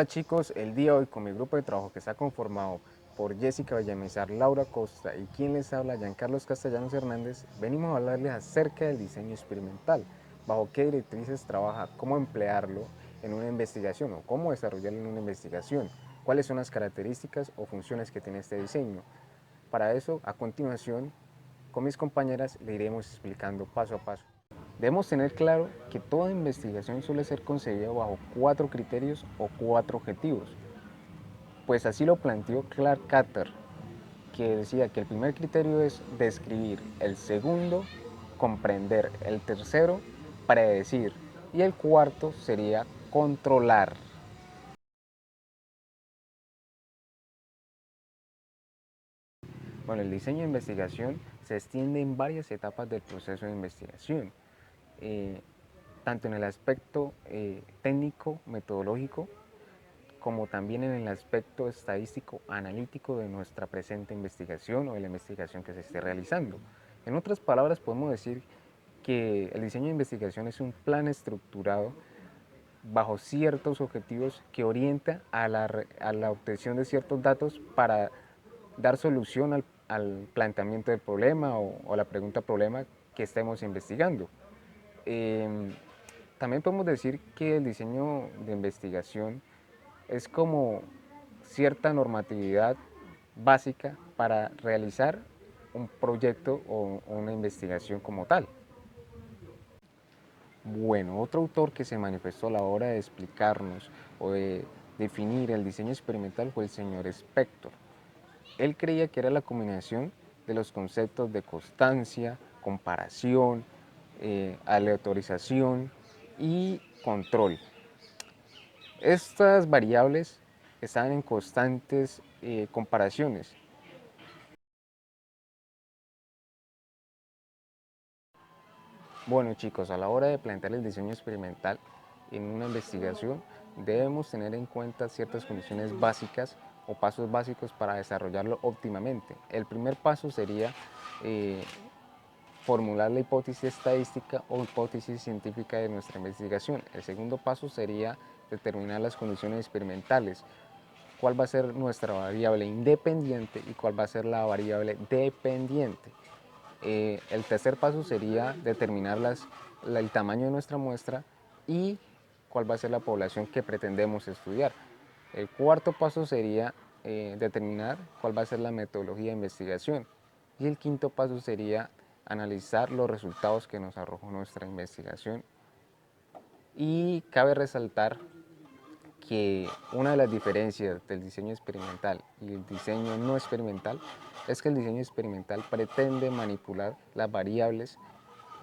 Hola chicos, el día de hoy con mi grupo de trabajo que está conformado por Jessica Villamizar, Laura Costa y quien les habla, Giancarlos Castellanos Hernández, venimos a hablarles acerca del diseño experimental, bajo qué directrices trabaja, cómo emplearlo en una investigación o cómo desarrollarlo en una investigación, cuáles son las características o funciones que tiene este diseño. Para eso, a continuación, con mis compañeras le iremos explicando paso a paso. Debemos tener claro que toda investigación suele ser concebida bajo 4 criterios o 4 objetivos, pues así lo planteó Clark Catter, que decía que el primer criterio es describir, el segundo, comprender, el tercero, predecir y el cuarto sería controlar. Bueno, el diseño de investigación se extiende en varias etapas del proceso de investigación, eh, tanto en el aspecto técnico, metodológico, como también en el aspecto estadístico analítico de nuestra presente investigación o de la investigación que se esté realizando. En otras palabras, podemos decir que el diseño de investigación es un plan estructurado bajo ciertos objetivos que orienta a la obtención de ciertos datos para dar solución al planteamiento del problema o la pregunta problema que estemos investigando. Eh, También podemos decir que el diseño de investigación es como cierta normatividad básica para realizar un proyecto o una investigación como tal. Bueno, otro autor que se manifestó a la hora de explicarnos o de definir el diseño experimental fue el señor Spector. Él creía que era la combinación de los conceptos de constancia, comparación, aleatorización y control. Estas variables están en constantes comparaciones. Bueno chicos, a la hora de plantear el diseño experimental en una investigación debemos tener en cuenta ciertas condiciones básicas o pasos básicos para desarrollarlo óptimamente. El primer paso sería eh, formular la hipótesis estadística o hipótesis científica de nuestra investigación. El segundo paso sería determinar las condiciones experimentales, cuál va a ser nuestra variable independiente y cuál va a ser la variable dependiente. El tercer paso sería determinar el tamaño de nuestra muestra y cuál va a ser la población que pretendemos estudiar. El cuarto paso sería determinar cuál va a ser la metodología de investigación. Y el quinto paso sería analizar los resultados que nos arrojó nuestra investigación. Y cabe resaltar que una de las diferencias del diseño experimental y el diseño no experimental es que el diseño experimental pretende manipular las variables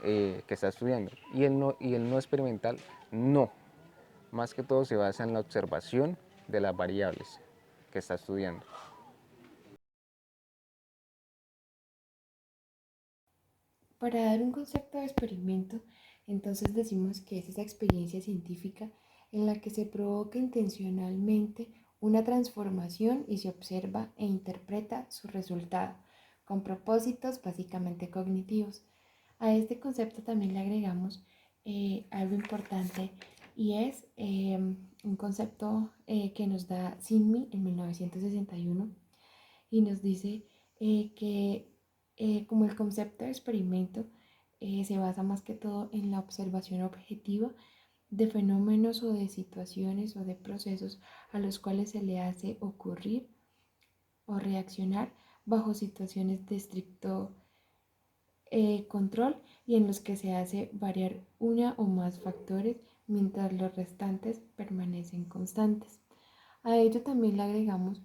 que está estudiando y el no experimental no. Más que todo se basa en la observación de las variables que está estudiando. Para dar un concepto de experimento, entonces decimos que es esa experiencia científica en la que se provoca intencionalmente una transformación y se observa e interpreta su resultado, con propósitos básicamente cognitivos. A este concepto también le agregamos algo importante y es un concepto que nos da Sinmi en 1961 y nos dice que como el concepto de experimento se basa más que todo en la observación objetiva de fenómenos o de situaciones o de procesos a los cuales se le hace ocurrir o reaccionar bajo situaciones de estricto control y en los que se hace variar una o más factores mientras los restantes permanecen constantes. A ello también le agregamos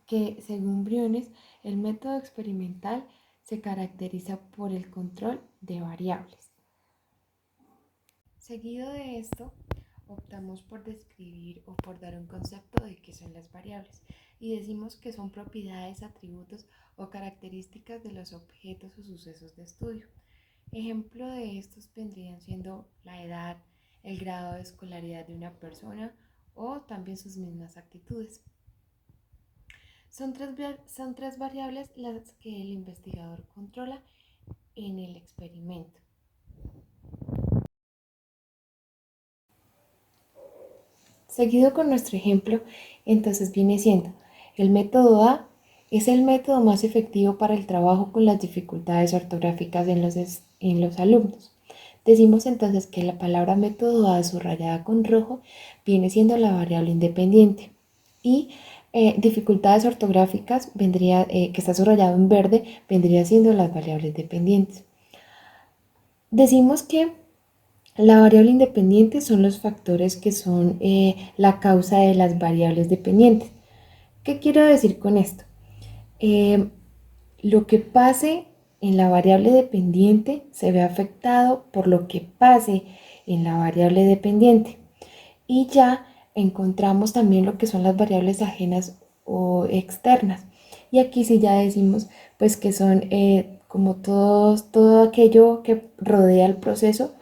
que, según Briones, el método experimental se caracteriza por el control de variables. Seguido de esto, optamos por describir o por dar un concepto de qué son las variables y decimos que son propiedades, atributos o características de los objetos o sucesos de estudio. Ejemplo de estos vendrían siendo la edad, el grado de escolaridad de una persona o también sus mismas actitudes. Son tres variables las que el investigador controla en el experimento. Seguido con nuestro ejemplo, entonces viene siendo el método A es el método más efectivo para el trabajo con las dificultades ortográficas en los alumnos. Decimos entonces que la palabra método A subrayada con rojo viene siendo la variable independiente y dificultades ortográficas vendría, que está subrayado en verde, vendría siendo las variables dependientes. Decimos que la variable independiente son los factores que son la causa de las variables dependientes. ¿Qué quiero decir con esto? Eh, lo que pase en la variable dependiente se ve afectado por lo que pase en la variable dependiente. Y ya encontramos también lo que son las variables ajenas o externas. Y aquí sí ya decimos pues que son como todo aquello que rodea el proceso,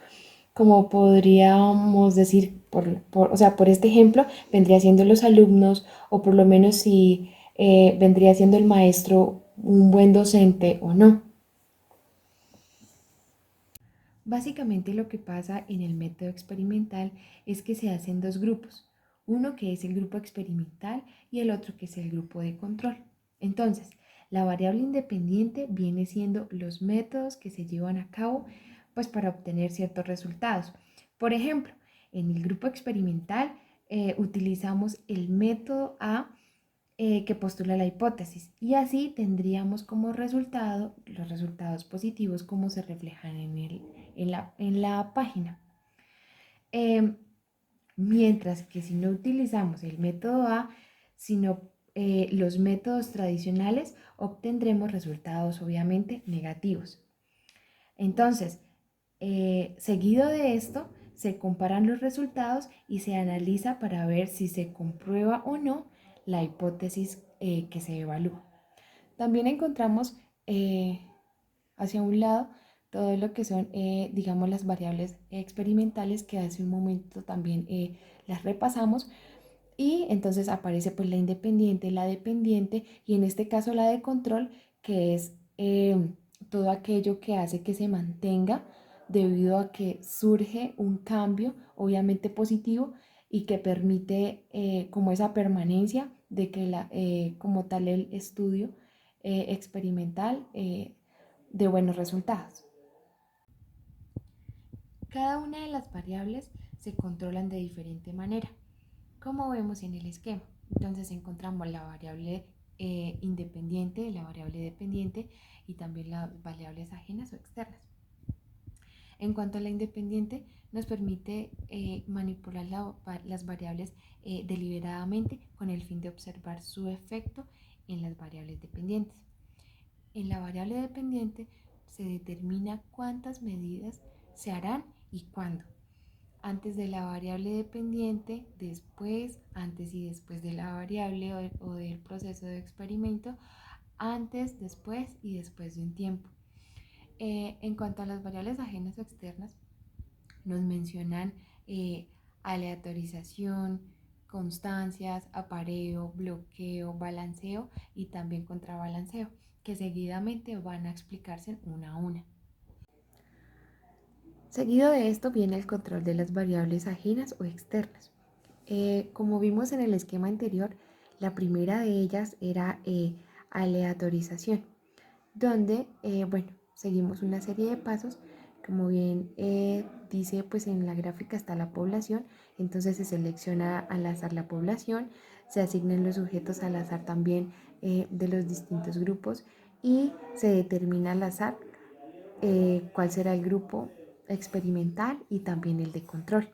como podríamos decir, o sea, por este ejemplo, vendría siendo los alumnos, o por lo menos si vendría siendo el maestro un buen docente o no. Básicamente lo que pasa en el método experimental es que se hacen dos grupos, uno que es el grupo experimental y el otro que es el grupo de control. Entonces, la variable independiente viene siendo los métodos que se llevan a cabo pues para obtener ciertos resultados. Por ejemplo, en el grupo experimental utilizamos el método A que postula la hipótesis y así tendríamos como resultado los resultados positivos como se reflejan en la página. Eh, Mientras que si no utilizamos el método A, sino los métodos tradicionales, obtendremos resultados obviamente negativos. Entonces, seguido de esto, se comparan los resultados y se analiza para ver si se comprueba o no la hipótesis que se evalúa. También encontramos hacia un lado todo lo que son, digamos, las variables experimentales que hace un momento también las repasamos. Y entonces aparece pues la independiente, la dependiente y en este caso la de control, que es todo aquello que hace que se mantenga debido a que surge un cambio, obviamente positivo, y que permite como esa permanencia de que como tal el estudio experimental de buenos resultados. Cada una de las variables se controlan de diferente manera, como vemos en el esquema. Entonces encontramos la variable independiente, la variable dependiente y también las variables ajenas o externas. En cuanto a la independiente, nos permite manipular las variables deliberadamente con el fin de observar su efecto en las variables dependientes. En la variable dependiente se determina cuántas medidas se harán y cuándo. Antes de la variable dependiente, después, antes y después de la variable o del proceso de experimento, antes, después y después de un tiempo. En cuanto a las variables ajenas o externas, nos mencionan aleatorización, constancias, apareo, bloqueo, balanceo y también contrabalanceo, que seguidamente van a explicarse una a una. Seguido de esto viene el control de las variables ajenas o externas. Como vimos en el esquema anterior, la primera de ellas era aleatorización, donde, bueno, seguimos una serie de pasos, como bien dice, pues en la gráfica está la población, entonces se selecciona al azar la población, se asignan los sujetos al azar también de los distintos grupos y se determina al azar cuál será el grupo experimental y también el de control.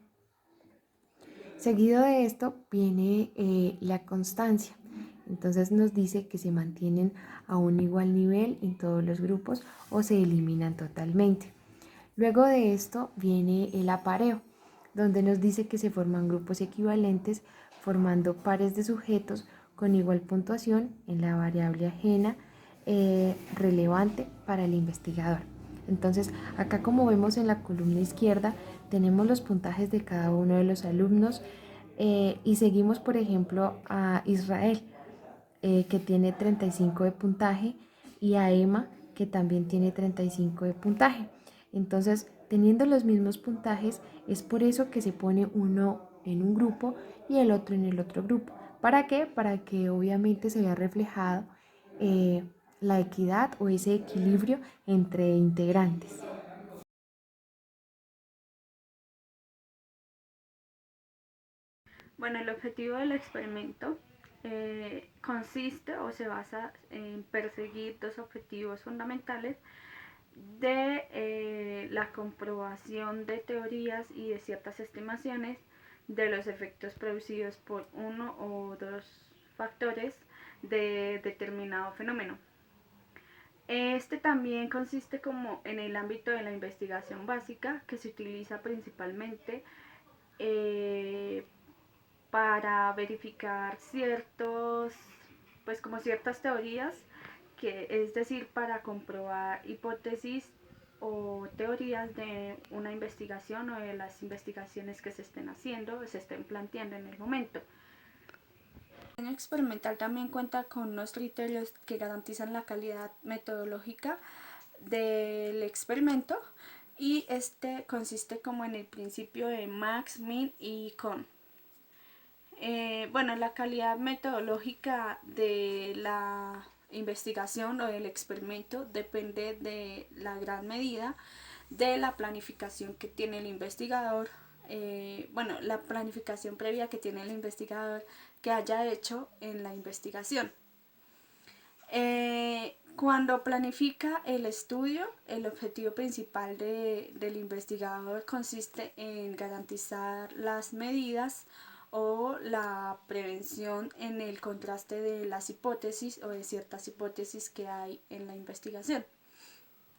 Seguido de esto viene la constancia. Entonces nos dice que se mantienen a un igual nivel en todos los grupos o se eliminan totalmente. Luego de esto viene el apareo, donde nos dice que se forman grupos equivalentes formando pares de sujetos con igual puntuación en la variable ajena relevante para el investigador. Entonces, acá como vemos en la columna izquierda, tenemos los puntajes de cada uno de los alumnos y seguimos, por ejemplo, a Israel, que tiene 35 de puntaje, y a Emma, que también tiene 35 de puntaje. Entonces, Teniendo los mismos puntajes, es por eso que se pone uno en un grupo y el otro en el otro grupo. ¿Para qué? Para que obviamente se vea reflejado eh, la equidad o ese equilibrio entre integrantes. Bueno, el objetivo del experimento consiste o se basa en perseguir dos objetivos fundamentales de la comprobación de teorías y de ciertas estimaciones de los efectos producidos por uno o dos factores de determinado fenómeno. Este también consiste como en el ámbito de la investigación básica, que se utiliza principalmente eh, para verificar pues como ciertas teorías, que es decir, para comprobar hipótesis o teorías de una investigación o de las investigaciones que se estén haciendo o se estén planteando en el momento. El diseño experimental también cuenta con unos criterios que garantizan la calidad metodológica del experimento, y este consiste como en el principio de max, min y con. Bueno, la calidad metodológica de la investigación o del experimento depende de la gran medida de la planificación que tiene el investigador, bueno, la planificación previa que tiene el investigador que haya hecho en la investigación. Cuando planifica el estudio, el objetivo principal del investigador consiste en garantizar las medidas o la prevención en el contraste de las hipótesis o de ciertas hipótesis que hay en la investigación.